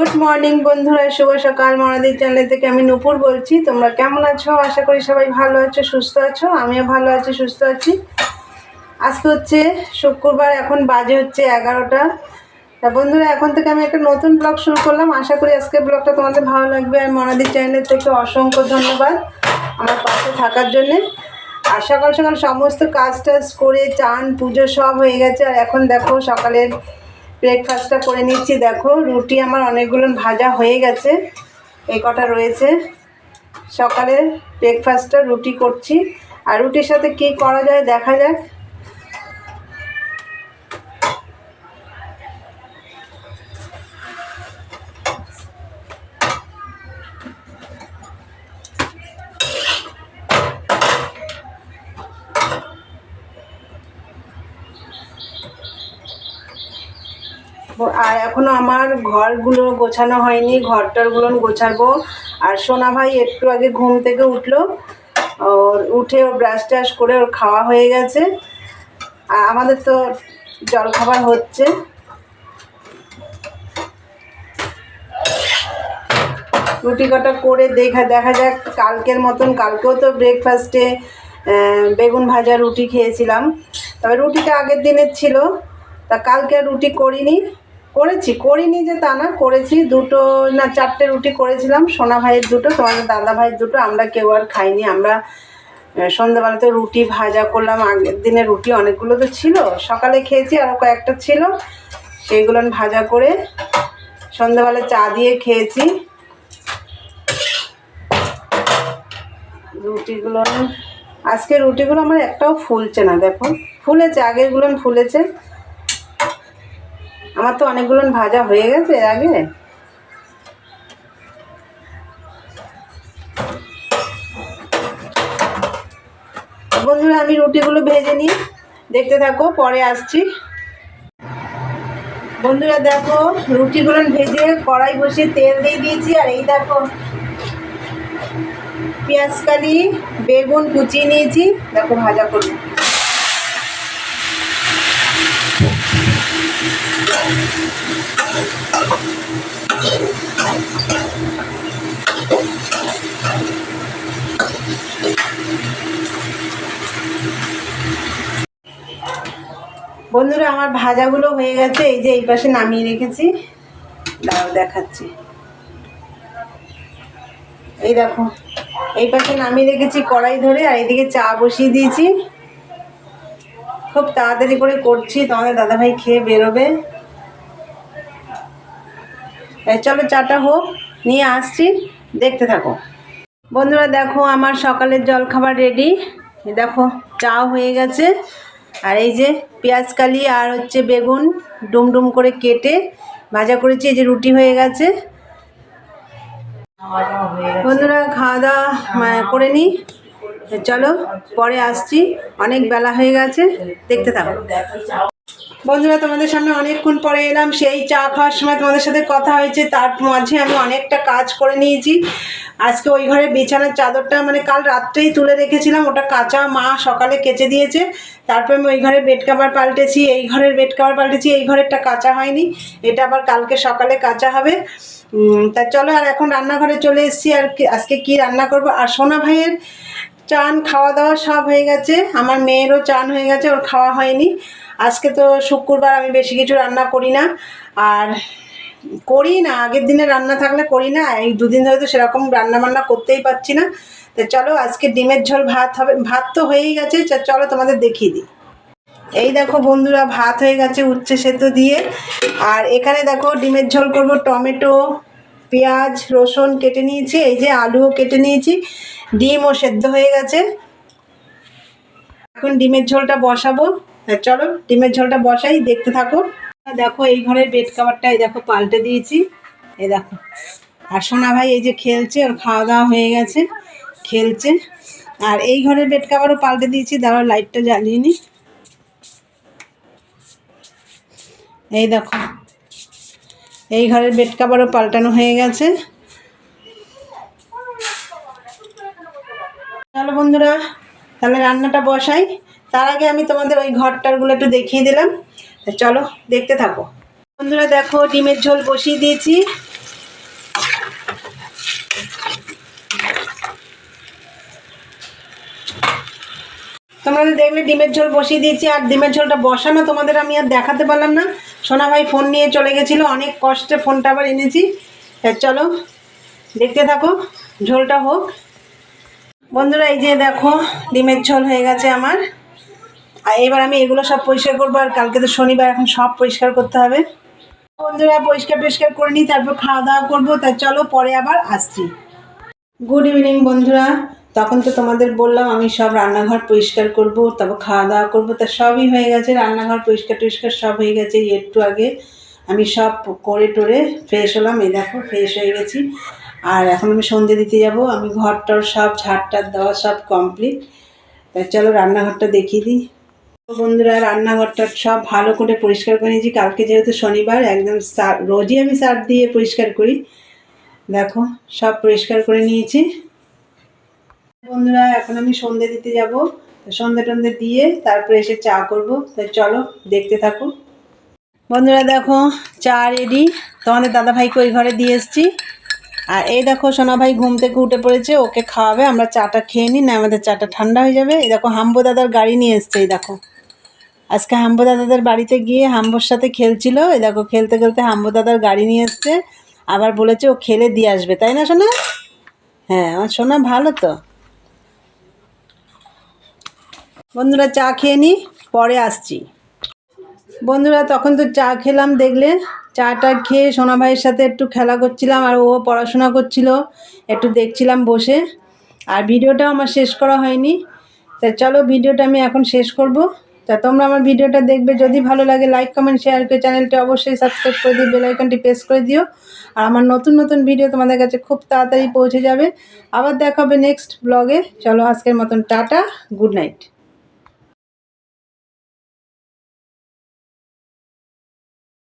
Good morning বন্ধুরা, শুভ সকাল। মনাদির channel থেকে আমি নূপুর বলছি। তোমরা কেমন আছো? আশা করি সবাই ভালো আছো, সুস্থ আছো। আমিও ভালো আছি, সুস্থ আছি। আজকে হচ্ছে শুক্রবার, এখন বাজে হচ্ছে 11টা। তা বন্ধুরা, এখন থেকে আমি একটা নতুন ব্লগ শুরু করলাম। আশা করি আজকে ব্লগটা তোমাদের ভালো লাগবে। আর মনাদির চ্যানেল থেকে অসংখ্য ধন্যবাদ আমার পাশে থাকার জন্যে। আর সকাল সকাল সমস্ত কাজ টাজ করে চান পুজো সব হয়ে গেছে। আর এখন দেখো সকালের ব্রেকফাস্টটা করে নিচ্ছি। দেখো রুটি আমার অনেকগুলো ভাজা হয়ে গেছে, এই কটা রয়েছে। সকালের ব্রেকফাস্টটা রুটি করছি, আর রুটির সাথে কি করা যায় দেখা যাক। আর এখনো আমার ঘরগুলো গোছানো হয়নি, ঘরটারগুলো গোছাবো। আর সোনা ভাই একটু আগে ঘুম থেকে উঠলো, ওর উঠে ওর ব্রাশ ট্রাশ করে ওর খাওয়া হয়ে গেছে। আর আমাদের তো জলখাবার হচ্ছে। রুটি কটা করে দেখা যাক। কালকের মতন, কালকেও তো ব্রেকফাস্টে বেগুন ভাজা রুটি খেয়েছিলাম, তবে রুটিটা আগের দিনের ছিল। তা কালকে রুটি করিনি যে তা না, করেছি। 2 না 4টে রুটি করেছিলাম। সোনা ভাইয়ের 2টো, তোমাদের দাদা ভাইয়ের 2টো। আমরা কেউ আর খাইনি। আমরা সন্ধ্যাবেলাতে রুটি ভাজা করলাম। আগের দিনের রুটি অনেকগুলো তো ছিল, সকালে খেয়েছি, আরও কয়েকটা ছিল, সেইগুলো ভাজা করে সন্ধ্যাবেলা চা দিয়ে খেয়েছি। রুটিগুলো আজকে রুটিগুলো আমার একটাও ফুলছে না। দেখো ফুলেছে, আগেরগুলো ফুলেছে। আমার তো অনেকগুলো ভাজা হয়ে গেছে আগে। বন্ধুরা, আমি রুটিগুলো ভেজে নিই, দেখতে থাকো, পরে আসছি। বন্ধুরা দেখো, রুটিগুলো ভেজে কড়াই বসিয়ে তেল দিয়ে দিয়েছি। আর এই দেখো পেঁয়াজকালি বেগুন কুচিয়ে নিয়েছি, দেখো ভাজা করবো। বন্ধুরা, আমার ভাজাগুলো হয়ে গেছে। এই যে এই পাশে নামিয়ে রেখেছি, দাঁড়াও দেখাচ্ছি। এই দেখো এই পাশে নামিয়ে রেখেছি কড়াই ধরে। আর এইদিকে চা বসিয়ে দিয়েছি। খুব তাড়াতাড়ি করে করছি, তোমাদের দাদাভাই খেয়ে বেরোবে। চলো চাটা হোক, নিয়ে আসছি, দেখতে থাকো। বন্ধুরা দেখো, আমার সকালের জলখাবার রেডি। দেখো চাও হয়ে গেছে। আর এই যে পেঁয়াজকালি আর হচ্ছে বেগুন ডুমডুম করে কেটে ভাজা করেছি। এই যে রুটি হয়ে গেছে। বন্ধুরা খাওয়া দাওয়া করে নিই, চলো পরে আসছি। অনেক বেলা হয়ে গেছে, দেখতে থাকো। বন্ধুরা, তোমাদের সামনে অনেকক্ষণ পরে এলাম। সেই চা খাওয়ার সময় তোমাদের সাথে কথা হয়েছে, তার মাঝে আমি অনেকটা কাজ করে নিয়েছি। আজকে ওই ঘরে বিছানার চাদরটা মানে কাল রাত্রেই তুলে রেখেছিলাম, ওটা কাঁচা, মা সকালে কেচে দিয়েছে। তারপর আমি ওই ঘরে বেড কভার পাল্টেছি, এই ঘরের বেড কভার পাল্টেছি। এই ঘরেরটা কাঁচা হয়নি, এটা আবার কালকে সকালে কাঁচা হবে। তা চলো, আর এখন রান্নাঘরে চলে এসেছি। আর আজকে কি রান্না করব। আর সোনা ভাইয়ের চান খাওয়া দাওয়া সব হয়ে গেছে, আমার মেয়েরও চান হয়ে গেছে, ওর খাওয়া হয়নি। আজকে তো শুক্রবার, আমি বেশি কিছু রান্না করি না। আর করি না, আগের দিনে রান্না থাকলে করি না। এই 2 দিন ধরে তো সেরকম রান্না বান্না করতেই পারছি না। তো চলো আজকে ডিমের ঝোল ভাত হবে। ভাত তো হয়েই গেছে, চলো তোমাদের দেখিয়ে দিই। এই দেখো বন্ধুরা, ভাত হয়ে গেছে উচ্ছে সেদ্ধ দিয়ে। আর এখানে দেখো ডিমের ঝোল করব। টমেটো পেঁয়াজ রসুন কেটে নিয়েছি, এই যে আলুও কেটে নিয়েছি, ডিমও সেদ্ধ হয়ে গেছে। এখন ডিমের ঝোলটা বসাবো। চলো ডিমের ঝোলটা বসাই, দেখতে থাকো। দেখো এই ঘরের বেড কভারটা এই দেখো পাল্টে দিয়েছি, এই দেখো। আর সোনা ভাই এই যে খেলছে, ওর খাওয়া দাওয়া হয়ে গেছে, খেলছে। আর এই ঘরের বেড কভারও পাল্টে দিয়েছি, দাঁড়াও লাইটটা জ্বালিয়ে নি। এই দেখো এই ঘরের বেড কভারও পাল্টানো হয়ে গেছে। চলো বন্ধুরা, তাহলে রান্নাটা বসাই। তার আগে আমি তোমাদের ওই ঘরটারগুলো একটু দেখিয়ে দিলাম, চলো দেখতে থাকো। বন্ধুরা দেখো, ডিমের ঝোল বসিয়ে দিয়েছি। তোমরা তো দেখলে ডিমের ঝোল বসিয়ে দিয়েছি, আর ডিমের ঝোলটা বসানো তোমাদের আমি আর দেখাতে পারলাম না। সোনা ভাই ফোন নিয়ে চলে গেছিলো, অনেক কষ্টে ফোনটা আবার এনেছি। চলো দেখতে থাকো, ঝোলটা হোক। বন্ধুরা এই যে দেখো ডিমের ঝোল হয়ে গেছে আমার। আর এবার আমি এগুলো সব পরিষ্কার করবো, আর কালকে তো শনিবার, এখন সব পরিষ্কার করতে হবে। বন্ধুরা পরিষ্কার করে নিই, তারপর খাওয়া দাওয়া করবো। তাই চলো পরে আবার আসছি। গুড ইভিনিং বন্ধুরা। তখন তো তোমাদের বললাম আমি সব রান্নাঘর পরিষ্কার করব, তারপর খাওয়া দাওয়া করবো। তা সবই হয়ে গেছে, রান্নাঘর পরিষ্কার সব হয়ে গেছে। একটু আগে আমি সব করে টোরে ফ্রেশ হলাম। এই দেখো ফ্রেশ হয়ে গেছি। আর এখন আমি সন্ধে দিতে যাব। আমি ঘরটার সব ঝাড়টার দেওয়া সব কমপ্লিট। তাই চলো রান্নাঘরটা দেখিয়ে দিই। বন্ধুরা রান্নাঘরটা সব ভালো করে পরিষ্কার করে নিয়েছি। কালকে যেহেতু শনিবার, একদম রোজই আমি সার্ফ দিয়ে পরিষ্কার করি। দেখো সব পরিষ্কার করে নিয়েছি। বন্ধুরা এখন আমি সন্ধে দিতে যাব। সন্ধে টন্ধে দিয়ে তারপরে এসে চা করব। তাই চলো দেখতে থাকো। বন্ধুরা দেখো চা রেডি, তোমাদের দাদাভাইকে ওই ঘরে দিয়ে এসেছি। আর এই দেখো সোনা ভাই ঘুম থেকে উঠে পড়েছে, ওকে খাওয়াবে। আমরা চাটা খেয়ে নিই, না আমাদের চাটা ঠান্ডা হয়ে যাবে। এই দেখো হাম্বো দাদার গাড়ি নিয়ে এসছে। এই দেখো আজকে হাম্বো দাদাদের বাড়িতে গিয়ে হাম্বোর সাথে খেলছিল। এই দেখো খেলতে খেলতে হাম্বো দাদার গাড়ি নিয়ে এসছে। আবার বলেছে ও খেলে দিয়ে আসবে, তাই না সোনা? হ্যাঁ আমার সোনা ভালো তো। বন্ধুরা চা খেয়ে নিই, পরে আসছি। বন্ধুরা তখন তো চা খেলাম, দেখলে চাটা খেয়ে সোনা ভাইয়ের সাথে একটু খেলা করছিলাম, আর ও পড়াশোনা করছিল, একটু দেখছিলাম বসে। আর ভিডিওটাও আমার শেষ করা হয়নি। তাই চলো ভিডিওটা আমি এখন শেষ করব। তা তোমরা আমার ভিডিওটা দেখবে, যদি ভালো লাগে লাইক কমেন্ট শেয়ার করে চ্যানেলটি অবশ্যই সাবস্ক্রাইব করে দিও, বেল আইকনটি প্রেস করে দিও। আর আমার নতুন নতুন ভিডিও তোমাদের কাছে খুব তাড়াতাড়ি পৌঁছে যাবে। আবার দেখা হবে নেক্সট ব্লগে। চলো আজকের মতন টাটা, গুড নাইট।